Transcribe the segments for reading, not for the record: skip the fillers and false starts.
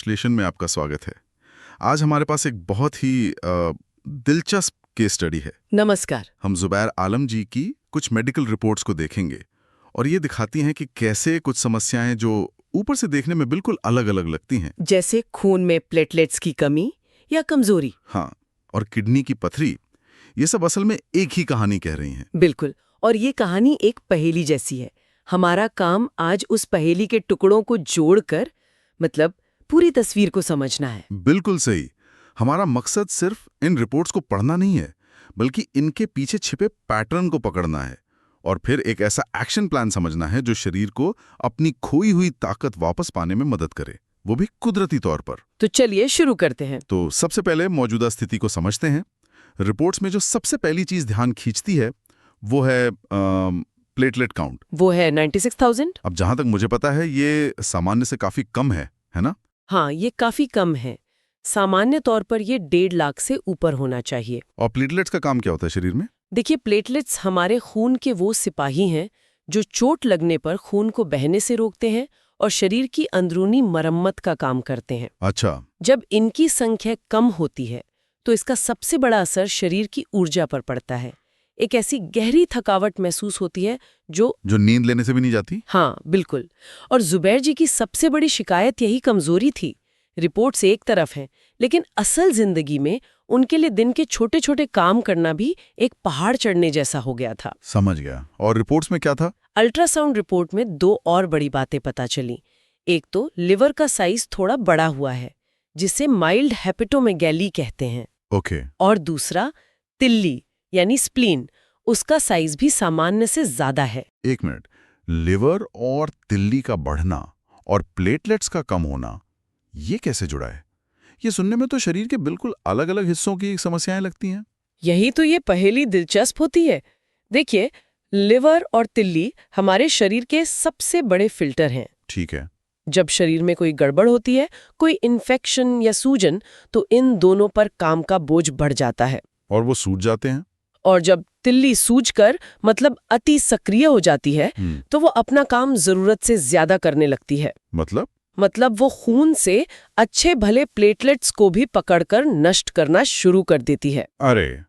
विश्लेषण में आपका स्वागत है। आज हमारे पास एक बहुत ही दिलचस्प केस स्टडी है। नमस्कार। हम जुबैर आलम जी की कुछ मेडिकल रिपोर्ट्स को देखेंगे और ये दिखाती हैं कि कैसे कुछ समस्याएं जो ऊपर से देखने में बिल्कुल अलग अलग लगती हैं, जैसे खून में प्लेटलेट्स की कमी या कमजोरी। हाँ, और किडनी की पथरी, ये सब असल में एक ही कहानी कह रही हैं। बिल्कुल, और ये कहानी एक पहेली जैसी है। हमारा काम आज उस पहेली के टुकड़ों को जोड़कर मतलब पूरी तस्वीर को समझना है। बिल्कुल सही। हमारा मकसद सिर्फ इन रिपोर्ट्स को पढ़ना नहीं है, बल्कि इनके पीछे छिपे पैटर्न को पकड़ना है और फिर एक ऐसा एक्शन प्लान समझना है जो शरीर को अपनी खोई हुई ताकत वापस पाने में मदद करे, वो भी कुदरती तौर पर। तो चलिए शुरू करते हैं। तो सबसे पहले मौजूदा स्थिति को समझते हैं। रिपोर्ट्स में जो सबसे पहली चीज ध्यान खींचती है वो है प्लेटलेट काउंट। वो है 96,000। अब जहां तक मुझे पता है ये सामान्य से काफी कम है ना? हाँ, ये काफी कम है। सामान्य तौर पर ये 1.5 लाख से ऊपर होना चाहिए। और प्लेटलेट्स का काम क्या होता है शरीर में? देखिए, प्लेटलेट्स हमारे खून के वो सिपाही हैं जो चोट लगने पर खून को बहने से रोकते हैं और शरीर की अंदरूनी मरम्मत का काम करते हैं। अच्छा। जब इनकी संख्या कम होती है तो इसका सबसे बड़ा असर शरीर की ऊर्जा पर पड़ता है। एक ऐसी गहरी थकावट महसूस होती है जो नींद लेने से भी नहीं जाती। हाँ, बिल्कुल। और जुबैर जी की सबसे बड़ी शिकायत यही कमजोरी थी। रिपोर्ट से एक तरफ है, लेकिन असल जिंदगी में उनके लिए दिन के छोटे छोटे काम करना भी एक पहाड़ चढ़ने जैसा हो गया था। समझ गया। और रिपोर्ट्स में क्या था? अल्ट्रासाउंड रिपोर्ट में 2 और बड़ी बातें पता चली। एक तो लिवर का साइज थोड़ा बड़ा हुआ है, जिसे माइल्ड हेपेटोमेगैली कहते हैं। ओके। और दूसरा तिल्ली यानी स्प्लीन, उसका साइज भी सामान्य से ज्यादा है। एक मिनट, लिवर और तिल्ली का बढ़ना और प्लेटलेट्स का कम होना, ये कैसे जुड़ा है? ये सुनने में तो शरीर के बिल्कुल अलग अलग हिस्सों की समस्याएं लगती हैं। यही तो ये पहेली दिलचस्प होती है। देखिए, लिवर और तिल्ली हमारे शरीर के सबसे बड़े फिल्टर हैं। ठीक है। जब शरीर में कोई गड़बड़ होती है, कोई इन्फेक्शन या सूजन, तो इन दोनों पर काम का बोझ बढ़ जाता है और वो सूज जाते हैं। और जब तिल्ली सूजकर मतलब अति सक्रिय हो जाती है तो वो अपना काम जरूरत से ज्यादा करने लगती है। मतलब वो खून से अच्छे भले प्लेटलेट्स को भी पकड़कर नष्ट करना शुरू कर देती है। अरे,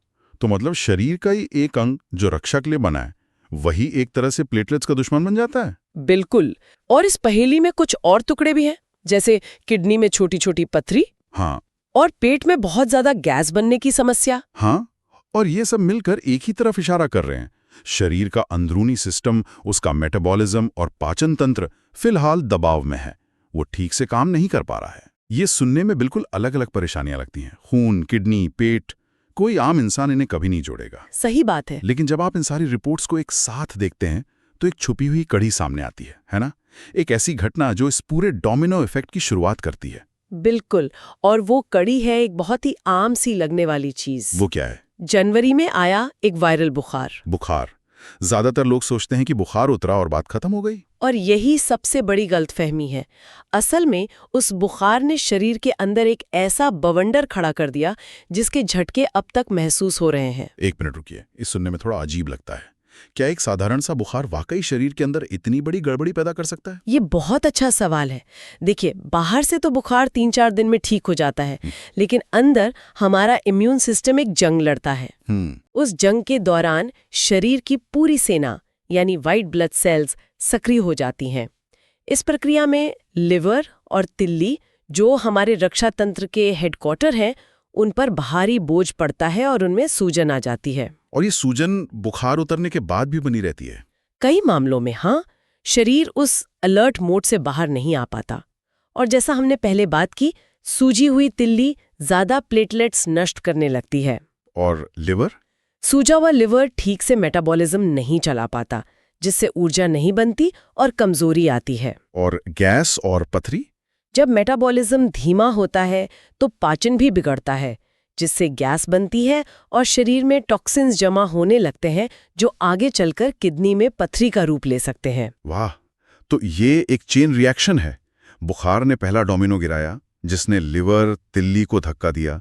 तो मतलब शरीर का ही एक अंग जो रक्षा के लिए बना है, वही एक तरह से प्लेटलेट्स का दुश्मन बन जाता है। बिल्कुल। और इस पहेली में कुछ और टुकड़े भी हैं, जैसे किडनी में छोटी छोटी पथरी। हाँ। और पेट में बहुत ज्यादा गैस बनने की समस्या। हाँ, और ये सब मिलकर एक ही तरफ इशारा कर रहे हैं। शरीर का अंदरूनी सिस्टम, उसका मेटाबॉलिज्म और पाचन तंत्र फिलहाल दबाव में है, वो ठीक से काम नहीं कर पा रहा है। ये सुनने में बिल्कुल अलग अलग परेशानियां लगती हैं। खून, किडनी, पेट, कोई आम इंसान इन्हें कभी नहीं जोड़ेगा। सही बात है। लेकिन जब आप इन सारी रिपोर्ट्स को एक साथ देखते हैं तो एक छुपी हुई कड़ी सामने आती है ना? एक ऐसी घटना जो इस पूरे डोमिनो इफेक्ट की शुरुआत करती है। बिल्कुल। और वो कड़ी है एक बहुत ही आम सी लगने वाली चीज। वो क्या है? जनवरी में आया एक वायरल बुखार। ज्यादातर लोग सोचते हैं कि बुखार उतरा और बात खत्म हो गई। और यही सबसे बड़ी गलतफहमी है। असल में उस बुखार ने शरीर के अंदर एक ऐसा बवंडर खड़ा कर दिया जिसके झटके अब तक महसूस हो रहे हैं। एक मिनट रुकिए, इस सुनने में थोड़ा अजीब लगता है। क्या एक साधारण सा बुखार वाकई शरीर के अंदर इतनी बड़ी गड़बड़ी पैदा कर सकता है? ये बहुत अच्छा सवाल है। देखिए, बाहर से तो बुखार 3-4 दिन में ठीक हो जाता है, लेकिन अंदर हमारा इम्यून सिस्टम एक जंग लड़ता है। उस जंग के दौरान शरीर की पूरी सेना यानी व्हाइट ब्लड सेल्स सक्रिय हो जाती हैं। इस प्रक्रिया में लिवर और तिल्ली, जो हमारे रक्षा तंत्र के हेडक्वार्टर हैं, उन पर भारी बोझ पड़ता है और उनमें सूजन आ जाती है। और ये सूजन बुखार उतरने के बाद भी बनी रहती है? कई मामलों में हाँ, शरीर उस अलर्ट मोड से बाहर नहीं आ पाता। और जैसा हमने पहले बात की, सूजी हुई तिल्ली ज्यादा प्लेटलेट्स नष्ट करने लगती है। और लिवर? सूजा हुआ लिवर ठीक से मेटाबॉलिज्म नहीं चला पाता, जिससे ऊर्जा नहीं बनती और कमजोरी आती है। और गैस और पथरी? जब मेटाबॉलिज्म धीमा होता है तो पाचन भी बिगड़ता है, जिससे गैस बनती है और शरीर में टॉक्सिन्स जमा होने लगते हैं जो आगे चलकर किडनी में पथरी का रूप ले सकते हैं। वाह, तो ये एक चेन रिएक्शन है। बुखार ने पहला डोमिनो गिराया, जिसने लिवर, तिल्ली को धक्का दिया,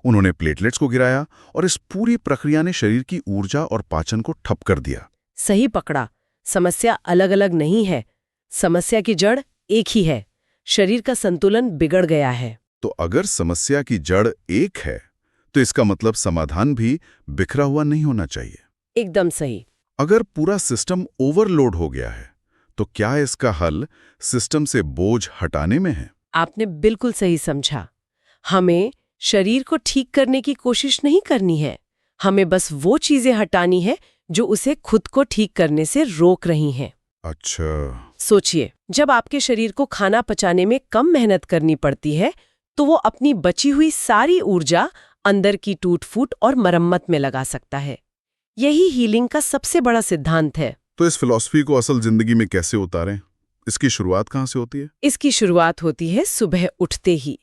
उन्होंने प्लेटलेट्स को गिराया और इस पूरी प्रक्रिया ने शरीर की ऊर्जा और पाचन को ठप कर दिया। सही पकड़ा। समस्या अलग अलग नहीं है, समस्या की जड़ एक ही है। शरीर का संतुलन बिगड़ गया है। तो अगर समस्या की जड़ एक है तो इसका मतलब समाधान भी बिखरा हुआ नहीं होना चाहिए। एकदम सही। अगर पूरा सिस्टम ओवरलोड हो गया है तो क्या इसका हल सिस्टम से बोझ हटाने में है? आपने बिल्कुल सही समझा। हमें शरीर को ठीक करने की कोशिश नहीं करनी है, हमें बस वो चीजें हटानी है जो उसे खुद को ठीक करने से रोक रही हैं। अच्छा। सोचिए, जब आपके शरीर को खाना पचाने में कम मेहनत करनी पड़ती है तो वो अपनी बची हुई सारी ऊर्जा अंदर की टूट-फूट और मरम्मत में लगा सकता है। यही हीलिंग का सबसे बड़ा सिद्धांत है। तो इस फिलॉसफी को असल जिंदगी में कैसे उतारें? इसकी शुरुआत कहाँ से होती है? इसकी शुरुआत होती है सुबह उठते ही,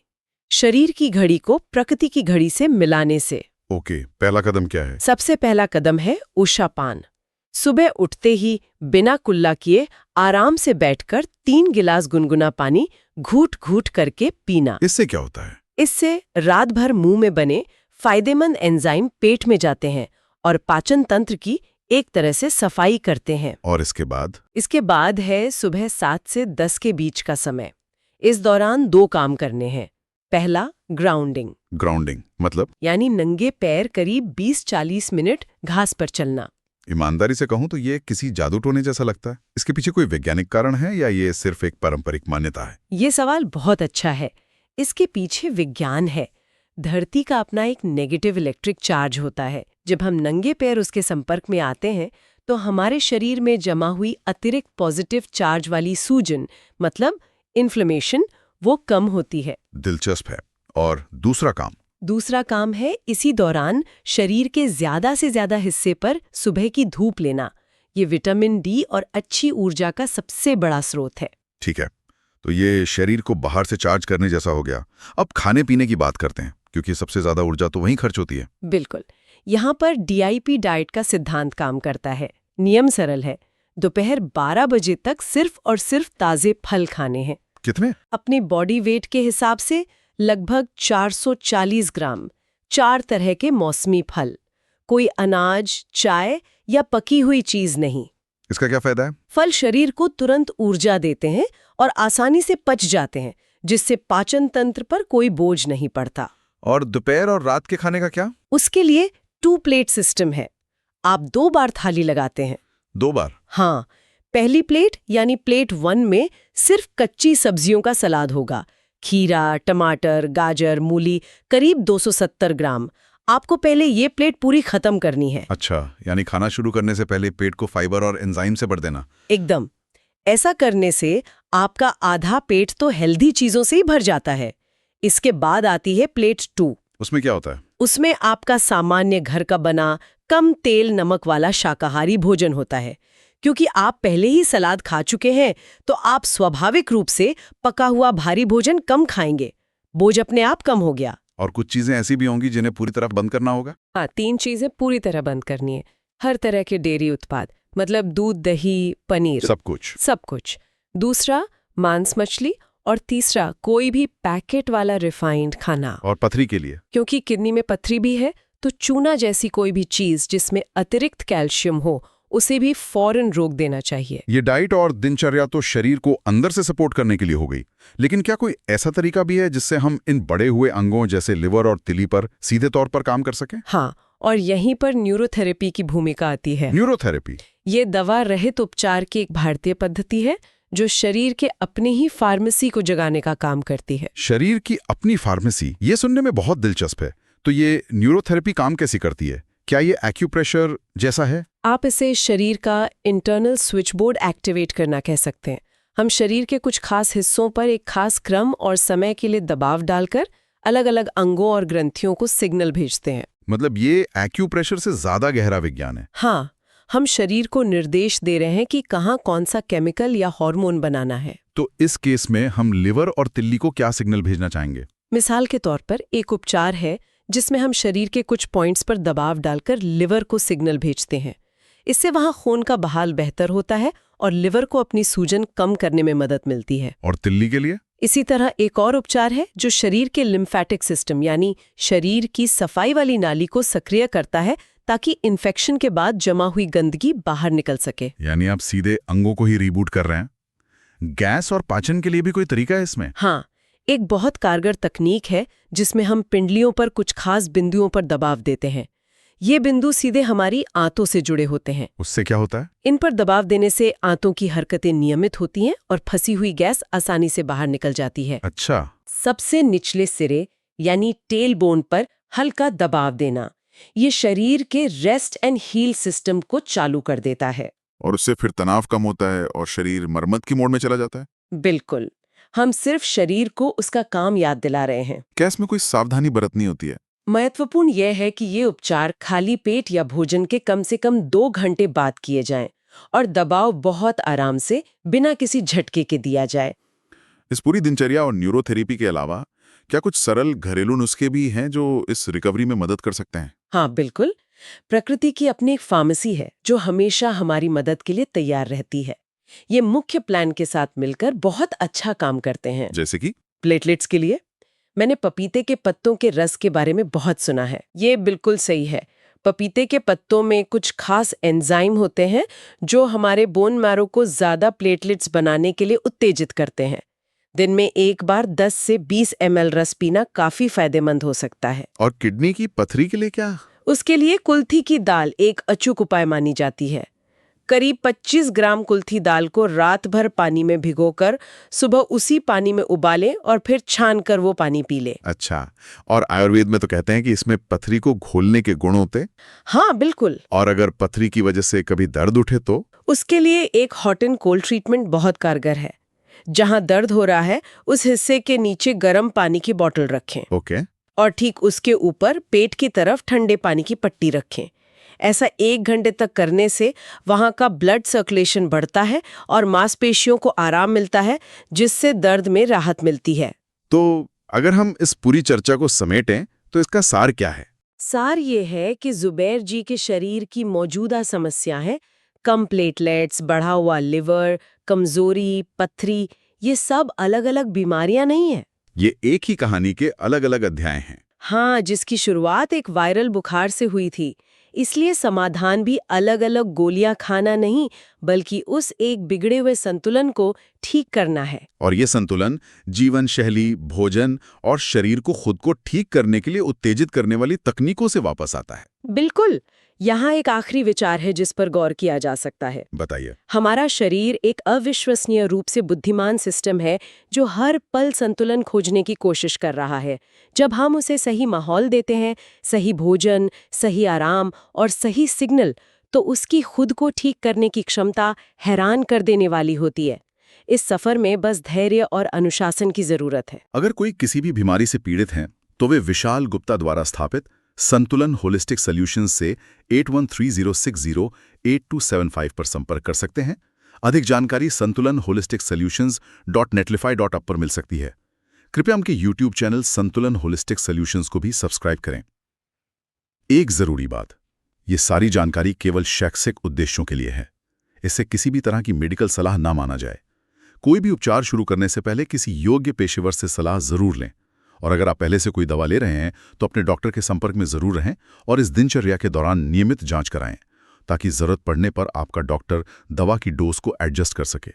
शरीर की घड़ी को प्रकृति की घड़ी से मिलाने से। ओके, पहला कदम क्या है? सबसे पहला कदम है उषापान। सुबह उठते ही बिना कुल्ला किए आराम से बैठकर 3 गिलास गुनगुना पानी घूट-घूट करके पीना। इससे क्या होता है? इससे रात भर मुंह में बने फायदेमंद एंजाइम पेट में जाते हैं और पाचन तंत्र की एक तरह से सफाई करते हैं। और इसके बाद? इसके बाद है सुबह 7 से 10 के बीच का समय। इस दौरान 2 काम करने हैं। पहला, ग्राउंडिंग। ग्राउंडिंग मतलब? यानी नंगे पैर करीब 20-40 मिनट घास पर चलना। ईमानदारी से कहूं तो ये किसी जादू टोने जैसा लगता है। इसके पीछे कोई वैज्ञानिक कारण है या ये सिर्फ एक पारंपरिक मान्यता है? ये सवाल बहुत अच्छा है। इसके पीछे विज्ञान है। धरती का अपना एक नेगेटिव इलेक्ट्रिक चार्ज होता है। जब हम नंगे पैर उसके संपर्क में आते हैं तो हमारे शरीर में जमा हुई अतिरिक्त पॉजिटिव चार्ज वाली सूजन मतलब इन्फ्लेमेशन वो कम होती है। दिलचस्प है। और दूसरा काम? दूसरा काम है इसी दौरान शरीर के ज्यादा से ज्यादा हिस्से पर सुबह की धूप लेना। ये विटामिन डी और अच्छी ऊर्जा का सबसे बड़ा स्रोत है। ठीक है, तो ये शरीर को बाहर से चार्ज करने जैसा हो गया। अब खाने पीने की बात करते हैं, क्योंकि सबसे ज्यादा ऊर्जा तो वहीं खर्च होती है। बिल्कुल। यहाँ पर DIP डाइट का सिद्धांत काम करता है। नियम सरल है, दोपहर 12 बजे तक सिर्फ और सिर्फ ताजे फल खाने हैं। कितने? अपने बॉडी वेट के हिसाब से लगभग 440 ग्राम। 4 तरह के मौसमी फल, कोई अनाज, चाय या पकी हुई चीज नहीं। इसका क्या फायदा है? फल शरीर को तुरंत ऊर्जा देते हैं और आसानी से पच जाते हैं, जिससे पाचन तंत्र पर कोई बोझ नहीं पड़ता। और दोपहर और रात के खाने का क्या? उसके लिए 2 प्लेट सिस्टम है। आप 2 बार थाली लगाते हैं। 2 बार? हाँ, पहली प्लेट यानी प्लेट 1 में सिर्फ कच्ची सब्जियों का सलाद होगा। खीरा, टमाटर, गाजर, मूली, करीब 270 ग्राम। आपको पहले ये प्लेट पूरी खत्म करनी है। अच्छा, यानी खाना शुरू करने से पहले पेट को फाइबर और एंजाइम से भर देना। एकदम। ऐसा करने से आपका आधा पेट तो हेल्दी चीजों से ही भर जाता है। इसके बाद आती है प्लेट 2। उसमें क्या होता है? उसमें आपका सामान्य घर का बना कम तेल नमक वाला शाकाहारी भोजन होता है। क्योंकि आप पहले ही सलाद खा चुके हैं तो आप स्वाभाविक रूप से पका हुआ भारी भोजन कम खाएंगे। बोझ अपने आप कम हो गया। और कुछ चीजें ऐसी भी होंगी जिन्हें पूरी तरह बंद करना होगा? हाँ, 3 चीजें पूरी तरह बंद करनी है। हर तरह के डेयरी उत्पाद, मतलब दूध, दही, पनीर, सब कुछ। दूसरा, मांस मछली। और तीसरा, कोई भी पैकेट वाला रिफाइंड खाना। और पथरी के लिए? क्योंकि किडनी में पथरी भी है तो चूना जैसी कोई भी चीज जिसमें अतिरिक्त कैल्शियम हो उसे भी फौरन रोक देना चाहिए। ये डाइट और दिनचर्या तो शरीर को अंदर से सपोर्ट करने के लिए हो गई, लेकिन क्या कोई ऐसा तरीका भी है जिससे हम इन बड़े हुए अंगों जैसे लिवर और तिली पर सीधे तौर पर काम कर सकें? हाँ, और यहीं पर न्यूरोथेरेपी की भूमिका आती है। न्यूरोथेरेपी? ये दवा रहित उपचार की एक भारतीय पद्धति है जो शरीर के अपने ही फार्मेसी को जगाने का काम करती है। शरीर की अपनी फार्मेसी, ये सुनने में बहुत दिलचस्प है। तो ये न्यूरोथेरेपी काम कैसी करती है? क्या ये एक्यूप्रेशर जैसा है? आप इसे शरीर का इंटरनल स्विचबोर्ड एक्टिवेट करना कह सकते हैं। हम शरीर के कुछ खास हिस्सों पर एक खास क्रम और समय के लिए दबाव डालकर अलग अलग अंगों और ग्रंथियों को सिग्नल भेजते हैं। मतलब ये एक्यूप्रेशर से ज्यादा गहरा विज्ञान है? हाँ, हम शरीर को निर्देश दे रहे हैं कि कहाँ कौन सा केमिकल या हार्मोन बनाना है। तो इस केस में हम लिवर और तिल्ली को क्या सिग्नल भेजना चाहेंगे? मिसाल के तौर पर एक उपचार है जिसमें हम शरीर के कुछ पॉइंट्स पर दबाव डालकर लिवर को सिग्नल भेजते हैं। इससे वहां खून का बहाव बेहतर होता है और लिवर को अपनी सूजन कम करने में मदद मिलती है। और तिल्ली के लिए? इसी तरह एक और उपचार है जो शरीर के लिम्फेटिक सिस्टम यानी शरीर की सफाई वाली नाली को सक्रिय करता है ताकि इन्फेक्शन के बाद जमा हुई गंदगी बाहर निकल सके। यानी आप सीधे अंगों को ही रीबूट कर रहे हैं। गैस और पाचन के लिए भी कोई तरीका है इसमें? हाँ, एक बहुत कारगर तकनीक है जिसमें हम पिंडलियों पर कुछ खास बिंदुओं पर दबाव देते हैं। ये बिंदु सीधे हमारी आंतों से जुड़े होते हैं। उससे क्या होता है? इन पर दबाव देने से आंतों की हरकतें नियमित होती हैं और फंसी हुई गैस आसानी से बाहर निकल जाती है। अच्छा। सबसे निचले सिरे यानी टेल बोन पर हल्का दबाव देना, ये शरीर के रेस्ट एंड हील सिस्टम को चालू कर देता है। और उससे फिर तनाव कम होता है और शरीर मरम्मत की मोड में चला जाता है। बिल्कुल, हम सिर्फ शरीर को उसका काम याद दिला रहे हैं। क्या इसमें कोई सावधानी बरतनी होती है? महत्वपूर्ण यह है कि ये उपचार खाली पेट या भोजन के कम से कम 2 घंटे बाद किए जाएं और दबाव बहुत आराम से बिना किसी झटके के दिया जाए। इस पूरी दिनचर्या और न्यूरोथेरेपी के अलावा क्या कुछ सरल घरेलू नुस्खे भी हैं जो इस रिकवरी में मदद कर सकते हैं? हाँ, बिल्कुल। प्रकृति की अपनी एक फार्मेसी है जो हमेशा हमारी मदद के लिए तैयार रहती है। ये मुख्य प्लान के साथ मिलकर बहुत अच्छा काम करते हैं। जैसे कि? प्लेटलेट्स के लिए मैंने पपीते के पत्तों के रस के बारे में बहुत सुना है। ये बिल्कुल सही है। पपीते के पत्तों में कुछ खास एंजाइम होते हैं जो हमारे बोन मैरो को ज्यादा प्लेटलेट्स बनाने के लिए उत्तेजित करते हैं। दिन में एक बार 10 से 20 ml रस पीना काफी फायदेमंद हो सकता है। और किडनी की पथरी के लिए क्या? उसके लिए कुल्थी की दाल एक अचूक उपाय मानी जाती है। करीब 25 ग्राम कुल्थी दाल को रात भर पानी में भिगोकर सुबह उसी पानी में उबालें और फिर छानकर वो पानी पी लें। अच्छा, और आयुर्वेद में तो कहते हैं कि इसमें पथरी को घोलने के गुण होते? हाँ, बिल्कुल। और अगर पथरी की वजह से कभी दर्द उठे तो? उसके लिए एक हॉट एंड कोल्ड ट्रीटमेंट बहुत कारगर है। जहां दर्द हो रहा है उस हिस्से के नीचे गर्म पानी की बोतल रखें। ओके। और ठीक उसके ऊपर पेट की तरफ ठंडे पानी की पट्टी रखें। ऐसा 1 घंटे तक करने से वहां का ब्लड सर्कुलेशन बढ़ता है और मांसपेशियों को आराम मिलता है, जिससे दर्द में राहत मिलती है। तो अगर हम इस पूरी चर्चा को समेटें तो इसका सार क्या है? सार ये है कि जुबैर जी के शरीर की मौजूदा समस्या है कम प्लेटलेट्स, बढ़ा हुआ लिवर, कमजोरी, पथरी, ये सब अलग अलग बीमारियां नहीं है। ये एक ही कहानी के अलग अलग अध्याय हैं। हाँ, जिसकी शुरुआत एक वायरल बुखार से हुई थी। इसलिए समाधान भी अलग अलग गोलियां खाना नहीं, बल्कि उस एक बिगड़े हुए संतुलन को ठीक करना है। और ये संतुलन जीवन शैली, भोजन और शरीर को खुद को ठीक करने के लिए उत्तेजित करने वाली तकनीकों से वापस आता है। बिल्कुल। यहाँ एक आखिरी विचार है जिस पर गौर किया जा सकता है। बताइए। हमारा शरीर एक अविश्वसनीय रूप से बुद्धिमान सिस्टम है जो हर पल संतुलन खोजने की कोशिश कर रहा है। जब हम उसे सही माहौल देते हैं, सही भोजन, सही आराम और सही सिग्नल, तो उसकी खुद को ठीक करने की क्षमता हैरान कर देने वाली होती है। इस सफर में बस धैर्य और अनुशासन की जरूरत है। अगर कोई किसी भी बीमारी से पीड़ित हैं, तो वे विशाल गुप्ता द्वारा स्थापित संतुलन होलिस्टिक सॉल्यूशंस से 8130608275 पर संपर्क कर सकते हैं। अधिक जानकारी संतुलन होलिस्टिक सॉल्यूशंस.netlify.app पर मिल सकती है। कृपया उनके YouTube चैनल संतुलन होलिस्टिक सॉल्यूशंस को भी सब्सक्राइब करें। एक जरूरी बात, ये सारी जानकारी केवल शैक्षिक उद्देश्यों के लिए है। इससे किसी भी तरह की मेडिकल सलाह ना माना जाए। कोई भी उपचार शुरू करने से पहले किसी योग्य पेशेवर से सलाह जरूर लें। और अगर आप पहले से कोई दवा ले रहे हैं तो अपने डॉक्टर के संपर्क में जरूर रहें और इस दिनचर्या के दौरान नियमित जांच कराएं, ताकि जरूरत पड़ने पर आपका डॉक्टर दवा की डोज को एडजस्ट कर सके।